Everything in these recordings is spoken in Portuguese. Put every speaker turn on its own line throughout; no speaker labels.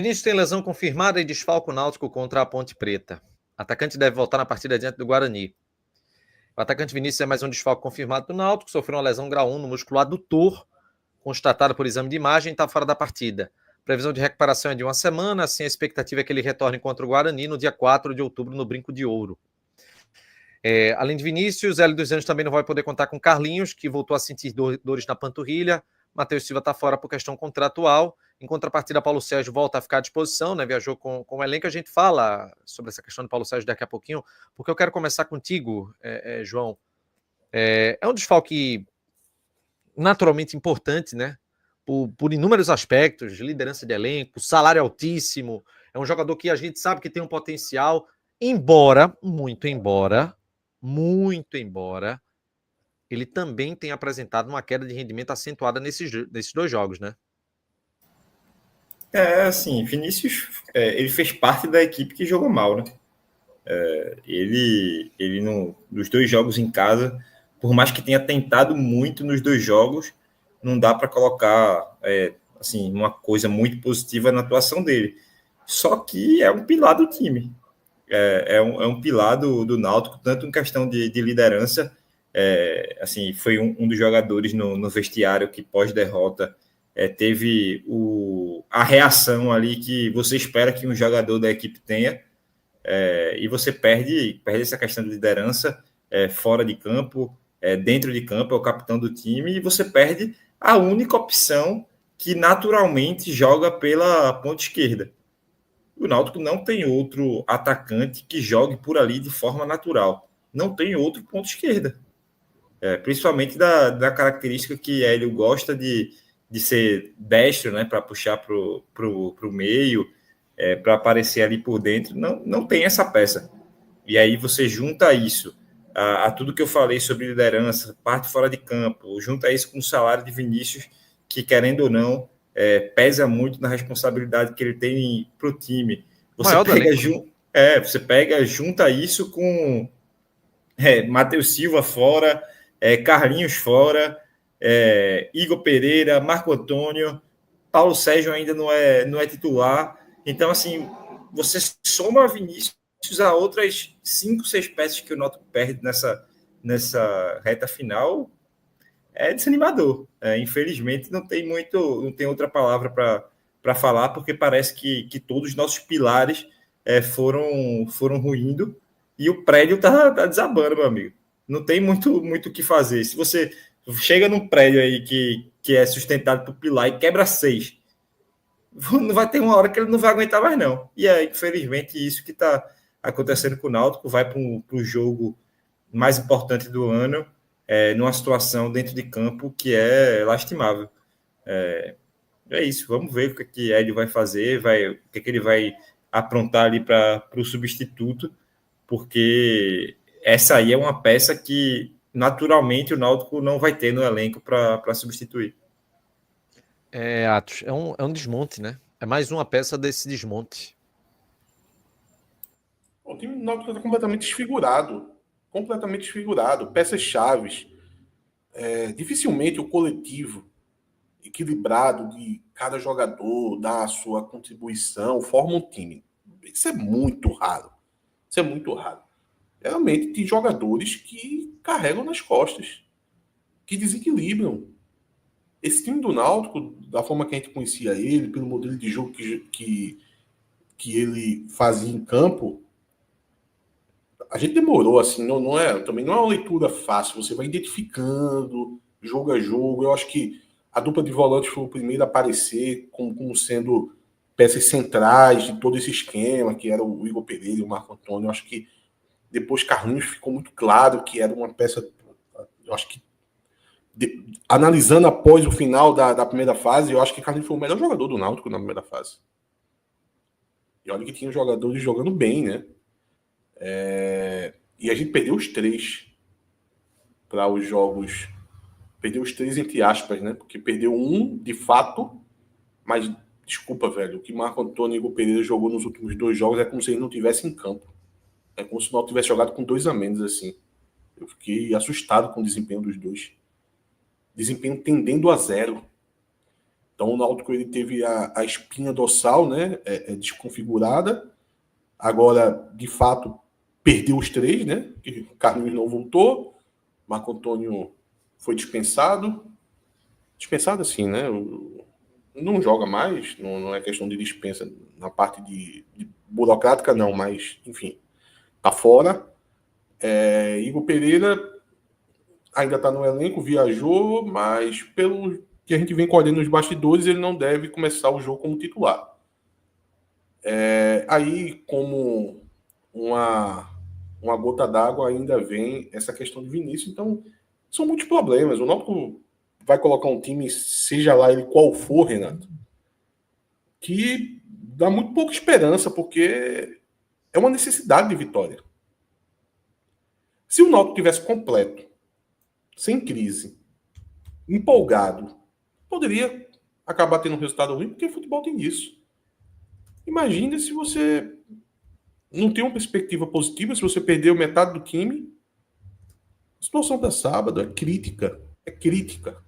Vinícius tem lesão confirmada e desfalca o Náutico contra a Ponte Preta. O atacante deve voltar na partida diante do Guarani. O atacante Vinícius é mais um desfalque confirmado do Náutico, sofreu uma lesão grau 1 no músculo adutor, constatada por exame de imagem e está fora da partida. Previsão de recuperação é de uma semana, assim a expectativa é que ele retorne contra o Guarani no dia 4 de outubro no Brinco de Ouro. Além de Vinícius, Hélio dos Anjos também não vai poder contar com Carlinhos, que voltou a sentir dores na panturrilha. Matheus Silva está fora por questão contratual. Em contrapartida, Paulo Sérgio volta a ficar à disposição, né? Viajou com o elenco. A gente fala sobre essa questão de Paulo Sérgio daqui a pouquinho, porque eu quero começar contigo, João. É um desfalque naturalmente importante, né? Por inúmeros aspectos, liderança de elenco, salário altíssimo. É um jogador que a gente sabe que tem um potencial, muito embora, ele também tenha apresentado uma queda de rendimento acentuada nesses dois jogos, né?
Assim, Vinícius, ele fez parte da equipe que jogou mal, né? Ele nos dois jogos em casa, por mais que tenha tentado muito nos dois jogos, não dá para colocar assim, uma coisa muito positiva na atuação dele. Só que é um pilar do time. É um pilar do Náutico, tanto em questão de liderança. Assim, foi um dos jogadores no vestiário que pós-derrota teve a reação ali que você espera que um jogador da equipe tenha, e você perde essa questão de liderança fora de campo, dentro de campo, é o capitão do time, e você perde a única opção que naturalmente joga pela ponta esquerda. O Náutico não tem outro atacante que jogue por ali de forma natural. Não tem outro ponta esquerda. Principalmente da característica que Hélio gosta de ser destro, né, para puxar para o meio, para aparecer ali por dentro. Não tem essa peça. E aí você junta isso a tudo que eu falei sobre liderança, parte fora de campo, junta isso com o salário de Vinícius, que querendo ou não, pesa muito na responsabilidade que ele tem para o time. Você pega, junta isso com Matheus Silva fora, Carlinhos fora, Igor Pereira, Marco Antônio, Paulo Sérgio ainda não é titular. Então, assim, você soma Vinícius a outras 5, 6 peças que o Náutico perde nessa reta final, é desanimador. Infelizmente, não tem outra palavra para falar, porque parece que todos os nossos pilares foram ruindo e o prédio tá desabando, meu amigo. Não tem muito o que fazer. Se você chega num prédio aí que é sustentado por pilar e quebra 6, não vai ter uma hora que ele não vai aguentar mais, não. E é, infelizmente, isso que está acontecendo com o Náutico. Vai para o jogo mais importante do ano, numa situação dentro de campo que é lastimável. É isso, vamos ver o que Hélio vai fazer, o que ele vai aprontar ali para o substituto, porque essa aí é uma peça que naturalmente o Náutico não vai ter no elenco para substituir.
Atos, é um desmonte, né? É mais uma peça desse desmonte.
O time do Náutico está completamente desfigurado. Completamente desfigurado. Peças chaves. Dificilmente o coletivo equilibrado de cada jogador dar a sua contribuição forma um time. Isso é muito raro. Isso é muito raro. Realmente tem jogadores que carregam nas costas, que desequilibram. Esse time do Náutico, da forma que a gente conhecia ele, pelo modelo de jogo que ele fazia em campo, a gente demorou, assim, também não é uma leitura fácil, você vai identificando jogo a jogo. Eu acho que a dupla de volantes foi o primeiro a aparecer como sendo peças centrais de todo esse esquema, que era o Igor Pereira e o Marco Antônio. Eu acho que depois Carlinhos ficou muito claro que era uma peça, eu acho que analisando após o final da primeira fase, eu acho que Carlinhos foi o melhor jogador do Náutico na primeira fase. E olha que tinha jogadores jogando bem, né? E a gente perdeu os 3 para os jogos. Perdeu os 3 entre aspas, né? Porque perdeu um de fato, mas desculpa, velho, o que Marco Antônio e Igor Pereira jogou nos últimos 2 jogos é como se eles não tivessem em campo. É como se o Náutico tivesse jogado com 2 a menos, assim. Eu fiquei assustado com o desempenho dos dois. Desempenho tendendo a 0. Então o Náutico ele teve a espinha dorsal, né, desconfigurada. Agora, de fato, perdeu os 3, né? O Carlinhos não voltou, Marco Antônio foi dispensado. Dispensado assim, né? Não joga mais, não é questão de dispensa na parte de burocrática, não, mas, enfim, tá fora. Igor Pereira ainda está no elenco, viajou, mas pelo que a gente vem colhendo nos bastidores, ele não deve começar o jogo como titular. Aí, como uma gota d'água, ainda vem essa questão de Vinícius. Então, são muitos problemas. O Náutico vai colocar um time, seja lá ele qual for, Renato, que dá muito pouca esperança, porque é uma necessidade de vitória. Se o Náutico tivesse completo, sem crise, empolgado, poderia acabar tendo um resultado ruim, porque o futebol tem isso. Imagina se você não tem uma perspectiva positiva, se você perdeu metade do time. A situação da sábado é crítica. É crítica.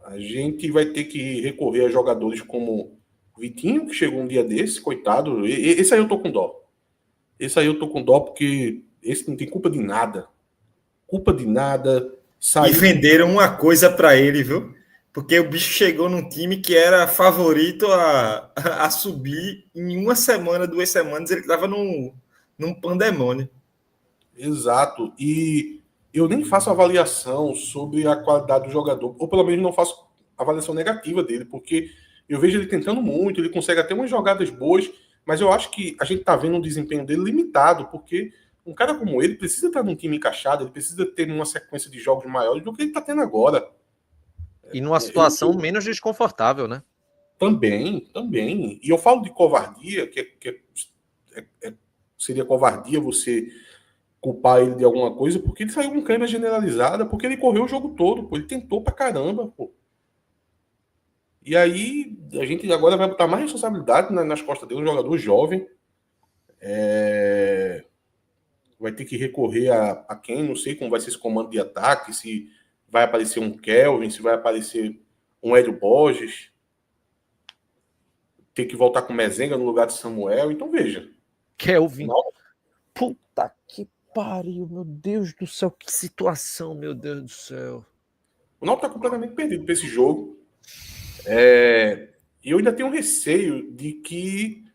A gente vai ter que recorrer a jogadores como Vitinho, que chegou um dia desse, coitado. Esse aí eu tô com dó. Esse aí eu tô com dó porque esse não tem culpa de nada. Culpa de nada.
E venderam uma coisa para ele, viu? Porque o bicho chegou num time que era favorito a subir em uma semana, 2 semanas, ele estava num pandemônio.
Exato. E eu nem faço avaliação sobre a qualidade do jogador, ou pelo menos não faço avaliação negativa dele, porque eu vejo ele tentando muito, ele consegue até umas jogadas boas, mas eu acho que a gente está vendo um desempenho dele limitado, porque um cara como ele precisa estar num time encaixado, ele precisa ter uma sequência de jogos maiores do que ele está tendo agora.
E numa situação menos desconfortável, né?
Também. E eu falo de covardia, seria covardia você culpar ele de alguma coisa, porque ele saiu com câimbra generalizada, porque ele correu o jogo todo, pô. Ele tentou pra caramba, pô. E aí, a gente agora vai botar mais responsabilidade nas costas dele, um jogador jovem. Vai ter que recorrer a quem, não sei como vai ser esse comando de ataque, se vai aparecer um Kelvin, se vai aparecer um Hélio Borges. Ter que voltar com o Mezenga no lugar de Samuel. Então, veja.
Kelvin. Puta que pariu, meu Deus do céu, que situação, meu Deus do céu.
O Náutico está completamente perdido para esse jogo. E eu ainda tenho um receio de que...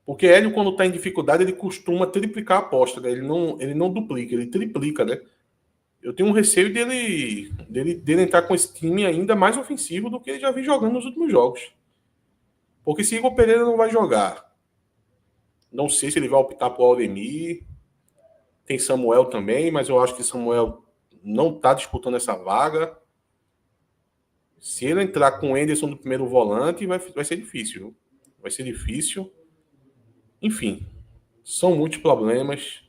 Porque Hélio, quando está em dificuldade, ele costuma triplicar a aposta, né? Ele não duplica, ele triplica, né? Eu tenho um receio dele entrar com esse time ainda mais ofensivo do que ele já vem jogando nos últimos jogos. Porque se Igor Pereira não vai jogar, não sei se ele vai optar por Aldemir. Tem Samuel também, mas eu acho que Samuel não está disputando essa vaga. Se ele entrar com o Anderson no primeiro volante, vai ser difícil. Viu? Vai ser difícil. Enfim, são muitos problemas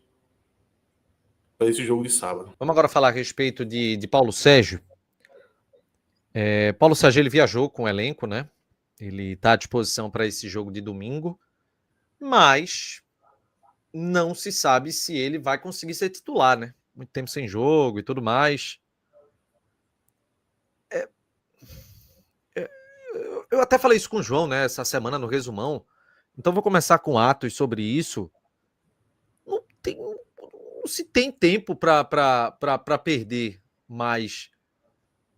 para esse jogo de sábado.
Vamos agora falar a respeito de Paulo Sérgio. Paulo Sérgio, ele viajou com o elenco, né? Ele está à disposição para esse jogo de domingo, mas não se sabe se ele vai conseguir ser titular, né? Muito tempo sem jogo e tudo mais. Eu até falei isso com o João, né? Essa semana no resumão. Então vou começar com Atos sobre isso. Não se tem tempo para perder, mas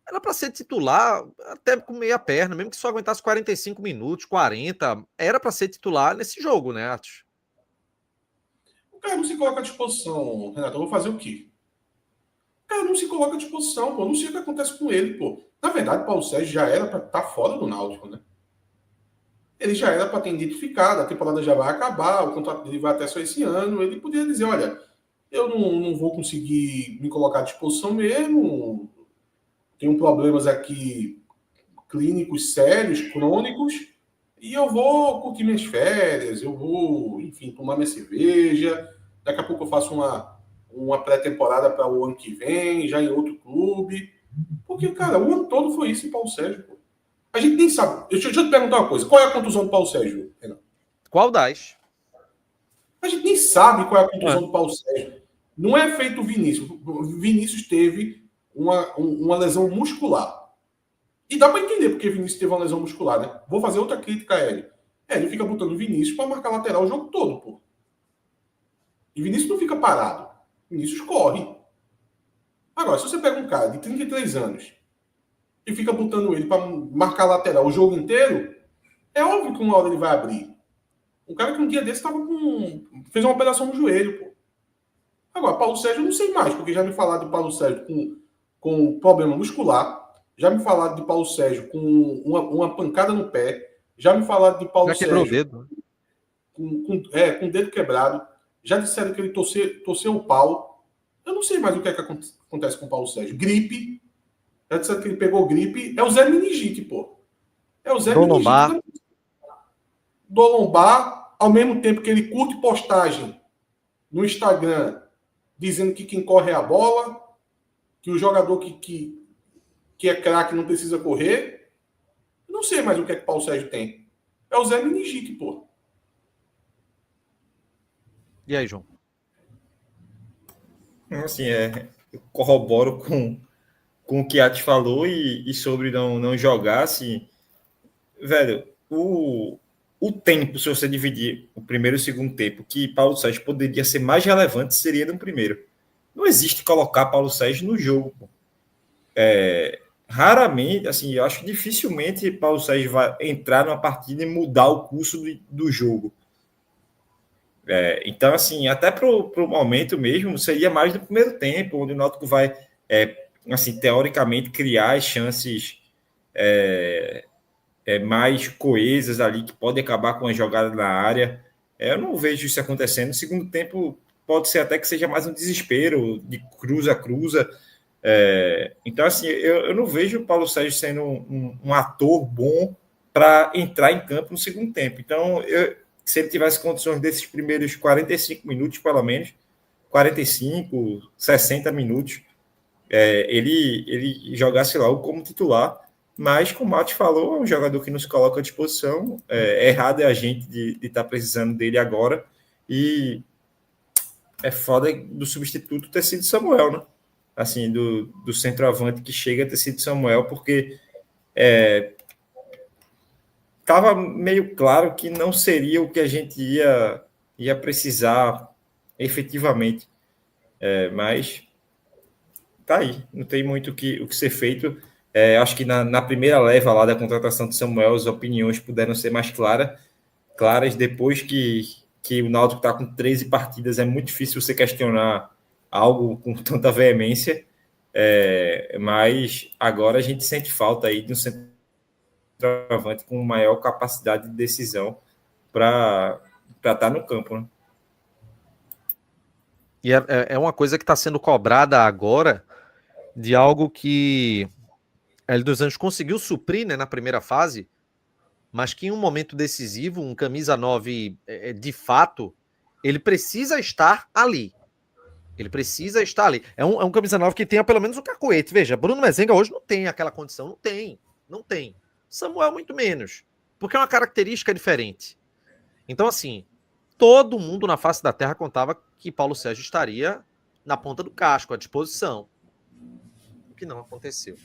era para ser titular até com meia perna, mesmo que só aguentasse 45 minutos, 40, era para ser titular nesse jogo, né, Atos?
O cara não se coloca à disposição, Renato. Eu vou fazer o quê? O cara não se coloca à disposição, pô. Não sei o que acontece com ele, pô. Na verdade, o Paulo Sérgio já era para estar fora do Náutico, né? Ele já era para ter identificado, a temporada já vai acabar, o contrato dele vai até só esse ano. Ele poderia dizer, olha, eu não vou conseguir me colocar à disposição mesmo, tenho problemas aqui clínicos sérios, crônicos, e eu vou curtir minhas férias, eu vou, enfim, tomar minha cerveja, daqui a pouco eu faço uma pré-temporada para o ano que vem, já em outro clube. Porque, cara, o ano todo foi isso em Paulo Sérgio. Pô. A gente nem sabe. Deixa eu te perguntar uma coisa. Qual é a contusão do Paulo Sérgio, Renan?
Qual das?
A gente nem sabe qual é a contusão do Paulo Sérgio. Não é feito o Vinícius. O Vinícius teve uma lesão muscular. E dá para entender porque Vinícius teve uma lesão muscular, né? Vou fazer outra crítica a ele. Ele fica botando o Vinícius para marcar lateral o jogo todo, pô. E Vinícius não fica parado. Vinícius corre. Agora, se você pega um cara de 33 anos e fica botando ele para marcar lateral o jogo inteiro, é óbvio que uma hora ele vai abrir. Um cara que um dia desse fez uma operação no joelho, pô. Agora, Paulo Sérgio eu não sei mais, porque já me falaram de Paulo Sérgio com problema muscular, já me falaram de Paulo Sérgio com uma pancada no pé, já me falaram de Paulo
Já quebrou
Sérgio
o dedo.
com o dedo quebrado, já disseram que ele torceu o pau. Eu não sei mais o que é que acontece com o Paulo Sérgio. Gripe. Já disseram que ele pegou gripe. É o Zé Meningite, pô. É o Zé
Lombar.
Meningite do lombar, ao mesmo tempo que ele curte postagem no Instagram dizendo que quem corre é a bola, que o jogador que é craque não precisa correr. Eu não sei mais o que é que o Paulo Sérgio tem. É o Zé Meningite, pô.
E aí, João?
Assim, eu corroboro com o que a Ati falou e sobre não jogar, assim, velho, o tempo, se você dividir o primeiro e o segundo tempo, que Paulo Sérgio poderia ser mais relevante, seria no primeiro. Não existe colocar Paulo Sérgio no jogo, pô. Raramente, assim, eu acho que dificilmente Paulo Sérgio vai entrar numa partida e mudar o curso do jogo. Então, assim, até para o momento mesmo, seria mais no primeiro tempo, onde o Náutico vai, assim, teoricamente, criar as chances mais coesas ali, que pode acabar com a jogada na área. Eu não vejo isso acontecendo. No segundo tempo, pode ser até que seja mais um desespero, de cruza. Então, assim, eu não vejo o Paulo Sérgio sendo um ator bom para entrar em campo no segundo tempo. Então, se ele tivesse condições desses primeiros 45 minutos, pelo menos, 45, 60 minutos, ele jogasse logo como titular. Mas, como o Mate falou, é um jogador que não se coloca à disposição. Errado é a gente de estar precisando dele agora. E é foda do substituto ter sido Samuel, né? Assim, do centroavante que chega a ter sido Samuel, porque estava meio claro que não seria o que a gente ia precisar efetivamente. Mas tá aí, não tem muito o que ser feito. Acho que na primeira leva lá da contratação de Samuel, as opiniões puderam ser mais claras. Depois que o Náutico está com 13 partidas, é muito difícil você questionar algo com tanta veemência. Mas agora a gente sente falta aí de um centroavante com maior capacidade de decisão para estar no campo, né?
E é uma coisa que está sendo cobrada agora de algo que a L dos Anjos conseguiu suprir, né, na primeira fase, mas que em um momento decisivo, um camisa 9 de fato, ele precisa estar ali. Ele precisa estar ali. É um camisa 9 que tenha pelo menos um cacoete. Veja, Bruno Mezenga hoje não tem aquela condição. Não tem. Samuel muito menos. Porque é uma característica diferente. Então, assim, todo mundo na face da terra contava que Paulo Sérgio estaria na ponta do casco, à disposição. O que não aconteceu.